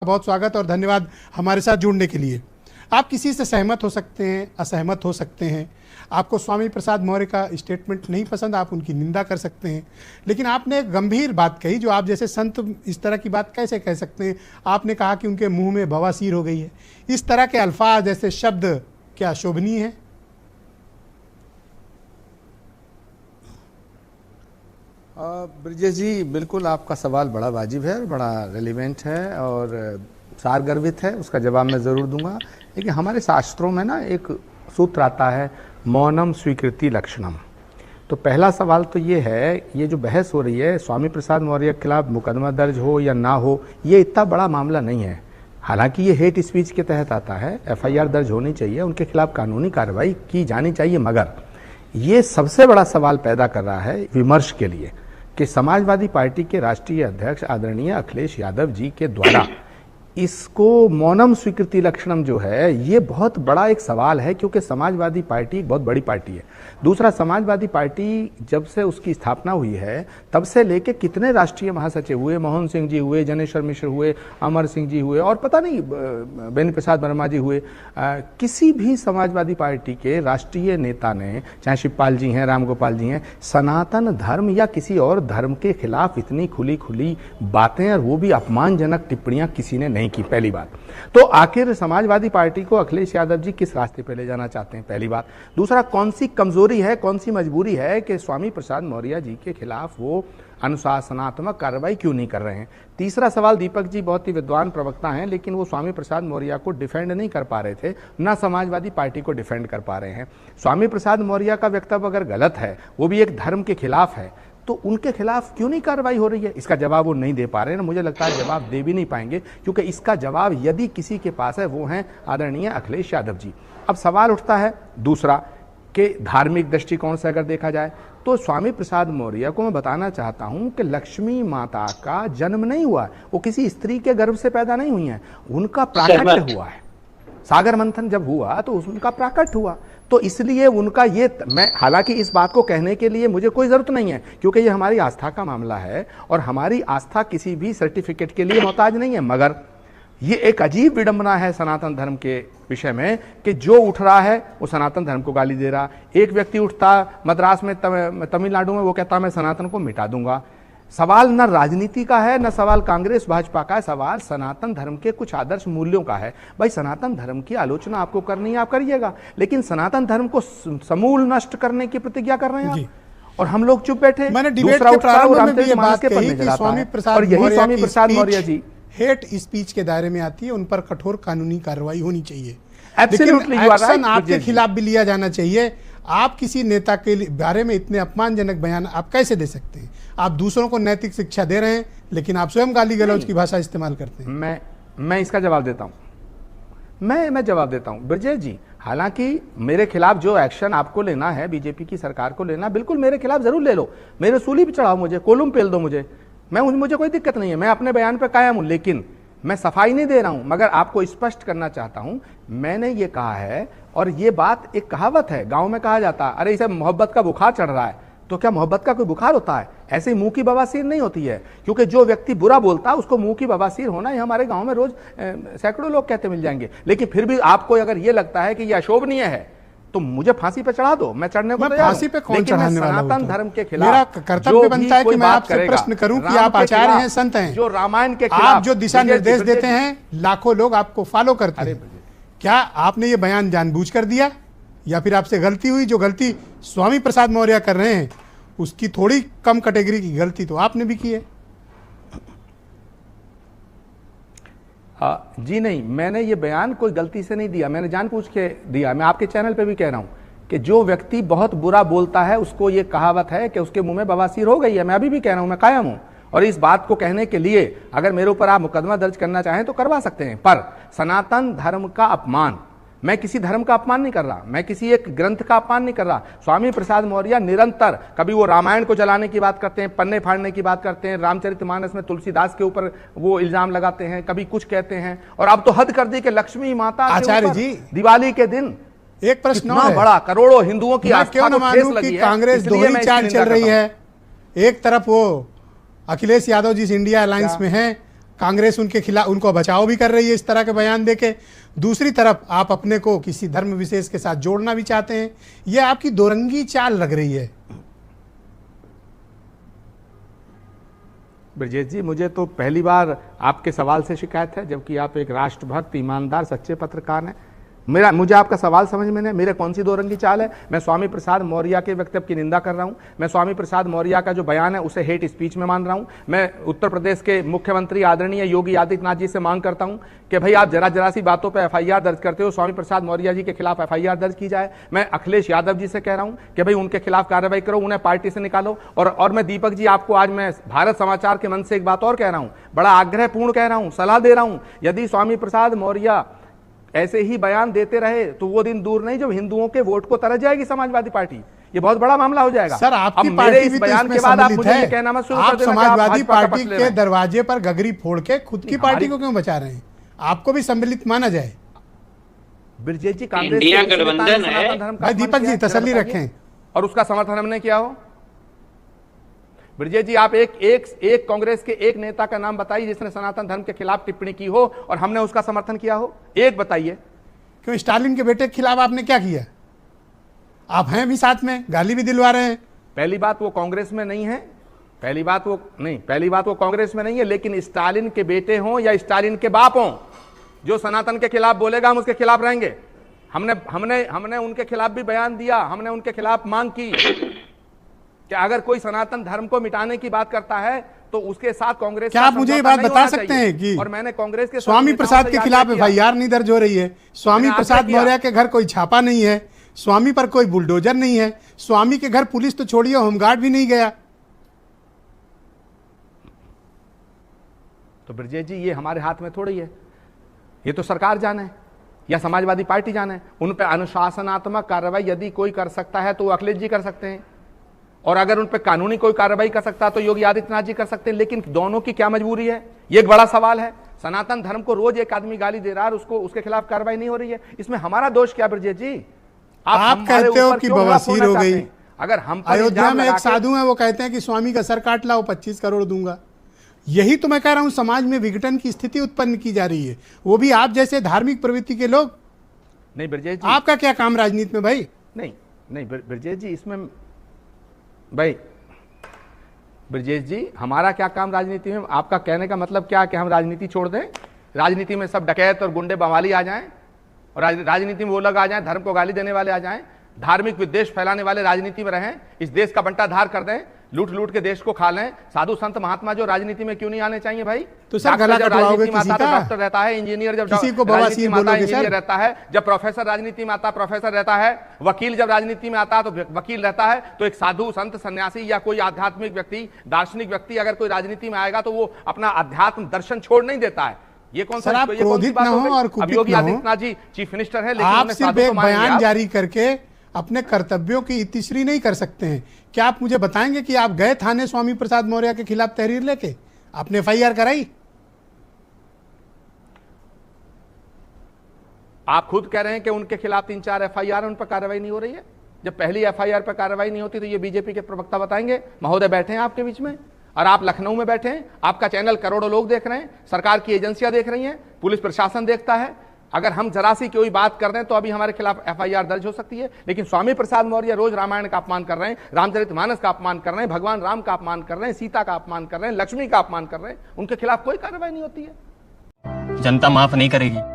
बहुत स्वागत और धन्यवाद हमारे साथ जुड़ने के लिए। आप किसी से सहमत हो सकते हैं, असहमत हो सकते हैं, आपको स्वामी प्रसाद मौर्य का स्टेटमेंट नहीं पसंद, आप उनकी निंदा कर सकते हैं, लेकिन आपने एक गंभीर बात कही जो आप जैसे संत इस तरह की बात कैसे कह सकते हैं। आपने कहा कि उनके मुंह में बवासीर हो गई है। इस तरह के अल्फाज, ऐसे शब्द क्या शोभनीय है? ब्रिजेश जी, बिल्कुल आपका सवाल बड़ा वाजिब है और बड़ा रेलिवेंट है और सारगर्भित है, उसका जवाब मैं ज़रूर दूंगा। लेकिन हमारे शास्त्रों में ना एक सूत्र आता है, मौनम स्वीकृति लक्षणम। तो पहला सवाल तो ये है, ये जो बहस हो रही है स्वामी प्रसाद मौर्य के खिलाफ मुकदमा दर्ज हो या ना हो, ये इतना बड़ा मामला नहीं है। हालांकि ये हेट स्पीच के तहत आता है, FIR दर्ज होनी चाहिए, उनके खिलाफ कानूनी कार्रवाई की जानी चाहिए, मगर ये सबसे बड़ा सवाल पैदा कर रहा है विमर्श के लिए कि समाजवादी पार्टी के राष्ट्रीय अध्यक्ष आदरणीय अखिलेश यादव जी के द्वारा इसको मौनम स्वीकृति लक्षणम जो है, ये बहुत बड़ा एक सवाल है, क्योंकि समाजवादी पार्टी एक बहुत बड़ी पार्टी है। दूसरा, समाजवादी पार्टी जब से उसकी स्थापना हुई है तब से लेके कितने राष्ट्रीय महासचिव हुए, मोहन सिंह जी हुए, जनेश्वर मिश्र हुए, अमर सिंह जी हुए और पता नहीं बेनी प्रसाद वर्मा जी हुए, किसी भी समाजवादी पार्टी के राष्ट्रीय नेता ने, चाहे शिवपाल जी हैं, राम गोपाल जी हैं, सनातन धर्म या किसी और धर्म के खिलाफ इतनी खुली खुली बातें और वो भी अपमानजनक टिप्पणियां किसी ने नहीं की। पहली बात तो आखिर समाजवादी पार्टी को अखिलेश यादव जी किस रास्ते पे ले जाना चाहते हैं, पहली बात। दूसरा, कौन सी कमजोरी है, कौन सी मजबूरी है कि स्वामी प्रसाद मौर्य जी के खिलाफ वो अनुशासनात्मक कार्रवाई क्यों नहीं कर रहे हैं। तीसरा सवाल, दीपक जी बहुत ही विद्वान प्रवक्ता हैं, लेकिन वो स्वामी प्रसाद मौर्य को डिफेंड नहीं कर पा रहे थे, ना समाजवादी पार्टी को डिफेंड कर पा रहे हैं। स्वामी प्रसाद मौर्य का वक्तव्य अगर गलत है, वो भी एक धर्म के खिलाफ है, तो उनके खिलाफ क्यों नहीं कार्रवाई हो रही है, इसका जवाब वो नहीं दे पा रहे हैं। मुझे लगता है जवाब दे भी नहीं पाएंगे, क्योंकि इसका जवाब यदि किसी के पास है वो हैं आदरणीय अखिलेश यादव जी। अब सवाल उठता है दूसरा कि धार्मिक दृष्टिकोण से अगर देखा जाए तो स्वामी प्रसाद मौर्य को मैं बताना चाहता हूं कि लक्ष्मी माता का जन्म नहीं हुआ, वो किसी स्त्री के गर्भ से पैदा नहीं हुई हैं, उनका प्राकट्य हुआ है। सागर मंथन जब हुआ तो उनका प्राकट्य हुआ, तो इसलिए उनका ये, मैं हालांकि इस बात को कहने के लिए मुझे कोई जरूरत नहीं है, क्योंकि ये हमारी आस्था का मामला है और हमारी आस्था किसी भी सर्टिफिकेट के लिए मोहताज नहीं है, मगर ये एक अजीब विडंबना है सनातन धर्म के विषय में कि जो उठ रहा है वो सनातन धर्म को गाली दे रहा। एक व्यक्ति उठता मद्रास में, तमिलनाडु में, वो कहता मैं सनातन को मिटा दूंगा। सवाल न राजनीति का है, न सवाल कांग्रेस भाजपा का है, सवाल सनातन धर्म के कुछ आदर्श मूल्यों का है। भाई, सनातन धर्म की आलोचना आपको करनी है, आप करिएगा, लेकिन सनातन धर्म को समूल नष्ट करने की प्रतिज्ञा कर रहे हैं आप, और हम लोग चुप बैठे। मैंने डिबेट के प्रारंभ में भी ये बात कही कि स्वामी प्रसाद मौर्य जी हेट स्पीच के दायरे में आती है, उन पर कठोर कानूनी कार्रवाई होनी चाहिए, लेकिन एक्शन आपके खिलाफ भी लिया जाना चाहिए। आप किसी नेता के बारे में इतने अपमानजनक बयान आप कैसे दे सकते हैं? आप दूसरों को नैतिक शिक्षा दे रहे हैं, लेकिन आप स्वयं गाली गलौज की भाषा इस्तेमाल करते हैं। मैं इसका जवाब देता हूं, मैं जवाब देता हूं ब्रजेश जी। हालांकि मेरे खिलाफ जो एक्शन आपको लेना है, बीजेपी की सरकार को लेना, बिल्कुल मेरे खिलाफ जरूर ले लो, मेरे सूली पे चढ़ाओ, मुझे कोलम पेल दो, मुझे कोई दिक्कत नहीं है, मैं अपने बयान पर कायम हूं, लेकिन मैं सफाई नहीं दे रहा हूं, मगर आपको स्पष्ट करना चाहता हूं, मैंने ये कहा है। और ये बात एक कहावत है, गांव में कहा जाता है, अरे इसे मोहब्बत का बुखार चढ़ रहा है, तो क्या मोहब्बत का कोई बुखार होता है? ऐसे ही मुंह की बवासीर नहीं होती है, क्योंकि जो व्यक्ति बुरा बोलता है उसको मुंह की बवासीर होना, ये हमारे गांव में रोज सैकड़ों लोग कहते मिल जाएंगे। लेकिन फिर भी आपको अगर ये लगता है कि यह अशोभनीय है तो मुझे फांसी पे चढ़ा दो, मैं चढ़ने को तैयार फांसी पे कौन चढ़ाने वाला? सनातन धर्म के खिलाफ मेरा कर्तव्य बनता है कि मैं आपसे प्रश्न करूं कि आप आचार्य हैं, संत हैं, जो रामायण के खिलाफ आप जो दिशा निर्देश देते हैं, लाखों लोग आपको फॉलो करते हैं, क्या आपने ये बयान जानबूझकर दिया या फिर आपसे गलती हुई? जो गलती स्वामी प्रसाद मौर्य कर रहे हैं उसकी थोड़ी कम कैटेगरी की गलती तो आपने भी की है। जी नहीं, मैंने ये बयान कोई गलती से नहीं दिया, मैंने जानबूझ के दिया। मैं आपके चैनल पे भी कह रहा हूं कि जो व्यक्ति बहुत बुरा बोलता है उसको ये कहावत है कि उसके मुंह में बवासीर हो गई है। मैं अभी भी कह रहा हूं, मैं कायम हूं, और इस बात को कहने के लिए अगर मेरे ऊपर आप मुकदमा दर्ज करना चाहें तो करवा सकते हैं, पर सनातन धर्म का अपमान, मैं किसी धर्म का अपमान नहीं कर रहा, मैं किसी एक ग्रंथ का अपमान नहीं कर रहा। स्वामी प्रसाद मौर्य निरंतर, कभी वो रामायण को जलाने की बात करते हैं, पन्ने फाड़ने की बात करते हैं, रामचरितमानस में तुलसीदास के ऊपर वो इल्जाम लगाते हैं, कभी कुछ कहते हैं, और अब तो हद कर दी कि लक्ष्मी माता आचार्य जी दिवाली के दिन एक प्रश्न बड़ा, करोड़ों हिंदुओं की आस्था को ठेस लगी है। कांग्रेस दोहरी चाल चल रही है, एक तरफ वो अखिलेश यादव जी इंडिया अलायंस में हैं कांग्रेस उनके खिलाफ, उनको बचाव भी कर रही है इस तरह के बयान देके। दूसरी तरफ आप अपने को किसी धर्म विशेष के साथ जोड़ना भी चाहते हैं। यह आपकी दोरंगी चाल लग रही है। ब्रजेश जी, मुझे तो पहली बार आपके सवाल से शिकायत है, जबकि आप एक राष्ट्रभक्त, ईमानदार, सच्चे पत्रकार हैं। मुझे आपका सवाल समझ में नहीं, मेरे कौन सी दोरंगी चाल है? मैं स्वामी प्रसाद मौर्य के वक्तव्य की निंदा कर रहा हूं। मैं स्वामी प्रसाद मौर्य का जो बयान है उसे हेट स्पीच में मान रहा हूं। मैं उत्तर प्रदेश के मुख्यमंत्री आदरणीय योगी आदित्यनाथ जी से मांग करता हूं कि भाई आप जरा सी बातों पर FIR दर्ज करते हो, स्वामी प्रसाद मौर्य जी के खिलाफ FIR दर्ज की जाए। मैं अखिलेश यादव जी से कह रहा हूं कि भाई उनके खिलाफ कार्रवाई करो, उन्हें पार्टी से निकालो। और मैं दीपक जी, आपको आज मैं भारत समाचार के मंच से एक बात और कह रहा हूं, बड़ा आग्रहपूर्ण कह रहा हूं, सलाह दे रहा हूं, यदि स्वामी प्रसाद मौर्य ऐसे ही बयान देते रहे तो वो दिन दूर नहीं जब हिंदुओं के वोट को तरस जाएगी समाजवादी पार्टी। ये बहुत बड़ा मामला हो जाएगा। सर, आपकी पार्टी इस बयान के बाद आप मुझे ये कहना मत शुरू कर देना कि समाजवादी पार्टी के दरवाजे पर गगरी फोड़ के खुद की पार्टी को क्यों बचा रहे हैं? आपको भी सम्मिलित माना जाए। ब्रजेश जी, कांग्रेस इंडिया गठबंधन है। दीपक जी तसल्ली रखें। और उसका समर्थन हमने किया हो? ब्रजेश जी, आप एक कांग्रेस के एक नेता का नाम बताइए जिसने सनातन धर्म के खिलाफ टिप्पणी की हो और हमने उसका समर्थन किया हो। एक बताइए। क्यों, स्टालिन के बेटे के खिलाफ आपने क्या किया? आप हैं भी साथ में, गाली भी दिलवा रहे हैं। पहली बात वो कांग्रेस में नहीं है, पहली बात वो कांग्रेस में नहीं है, लेकिन स्टालिन के बेटे हों या स्टालिन के बाप हों, जो सनातन के खिलाफ बोलेगा हम उसके खिलाफ रहेंगे। हमने उनके खिलाफ भी बयान दिया, हमने उनके खिलाफ मांग की कि अगर कोई सनातन धर्म को मिटाने की बात करता है तो उसके साथ कांग्रेस। क्या आप मुझे ये बात बता सकते हैं कि और मैंने कांग्रेस के स्वामी प्रसाद के खिलाफ FIR नहीं दर्ज हो रही है? स्वामी प्रसाद मौर्य के घर कोई छापा नहीं है, स्वामी पर कोई बुलडोजर नहीं है, स्वामी के घर पुलिस तो छोड़िए होमगार्ड भी नहीं गया। तो ब्रजेश जी, ये हमारे हाथ में थोड़ी है, ये तो सरकार जाने या समाजवादी पार्टी जाने। उन पर अनुशासनात्मक कार्रवाई यदि कोई कर सकता है तो वो अखिलेश जी कर सकते हैं, और अगर उन पर कानूनी कोई कार्रवाई कर सकता है तो योगी आदित्यनाथ जी कर सकते हैं। लेकिन दोनों की क्या मजबूरी है, ये एक बड़ा सवाल है। सनातन धर्म को रोज एक आदमी गाली दे रहा है, उसके खिलाफ कार्रवाई नहीं हो रही है, इसमें हमारा दोष क्या? ब्रजेश जी, आप कहते हो कि बवासीर हो गई। अगर हम अयोध्या में एक साधु है, वो कहते हैं कि स्वामी का सर काट लाओ 25 करोड़ दूंगा। यही तो मैं कह रहा हूं, समाज में विघटन की स्थिति उत्पन्न की जा रही है, वो भी आप जैसे धार्मिक प्रवृत्ति के लोग। नहीं ब्रजेश जी, आपका क्या काम राजनीति में भाई? नहीं ब्रजेश जी, इसमें भाई ब्रजेश जी, हमारा क्या काम राजनीति में? आपका कहने का मतलब क्या कि हम राजनीति छोड़ दें? राजनीति में सब डकैत और गुंडे बवाली आ जाएं और राजनीति में वो लोग आ जाएं, धर्म को गाली देने वाले आ जाएं, धार्मिक विद्वेष फैलाने वाले राजनीति में रहें, इस देश का बंटाधार कर दें, लूट के देश को खा लें। साधु संत महात्मा जो राजनीति में क्यों नहीं आने चाहिए भाई? तो सर गला कटवाओगे किसी का? डॉक्टर रहता है, इंजीनियर जब किसी को बवासीर बोलोगे सर? रहता है, जब प्रोफेसर राजनीति में आता प्रोफेसर रहता है, वकील जब राजनीति में आता है तो वकील रहता है। तो एक साधु संत सन्यासी या कोई आध्यात्मिक व्यक्ति, दार्शनिक व्यक्ति अगर कोई राजनीति में आएगा तो वो अपना अध्यात्म दर्शन छोड़ नहीं देता है। ये कौन सा? आप क्रोधित न हो और कुपित योगी आदित्यनाथ जी चीफ मिनिस्टर है, लेकिन आप सिर्फ एक बयान जारी करके अपने कर्तव्यों की इतिश्री नहीं कर सकते हैं। क्या आप मुझे बताएंगे कि आप गए थाने स्वामी प्रसाद मौर्य के खिलाफ तहरीर लेके, आपने FIR कराई? आप खुद कह रहे हैं कि उनके खिलाफ 3-4 FIR उन पर कार्रवाई नहीं हो रही है। जब पहली FIR पर कार्रवाई नहीं होती तो ये बीजेपी के प्रवक्ता बताएंगे। महोदय बैठे हैं आपके बीच में और आप लखनऊ में बैठे हैं, आपका चैनल करोड़ों लोग देख रहे हैं, सरकार की एजेंसियां देख रही हैं, पुलिस प्रशासन देखता है। अगर हम जरा सी कोई बात कर रहे हैं तो अभी हमारे खिलाफ FIR दर्ज हो सकती है। लेकिन स्वामी प्रसाद मौर्य रोज रामायण का अपमान कर रहे हैं, रामचरितमानस का अपमान कर रहे हैं, भगवान राम का अपमान कर रहे हैं, सीता का अपमान कर रहे हैं, लक्ष्मी का अपमान कर रहे हैं, उनके खिलाफ कोई कार्रवाई नहीं होती है। जनता माफ नहीं करेगी।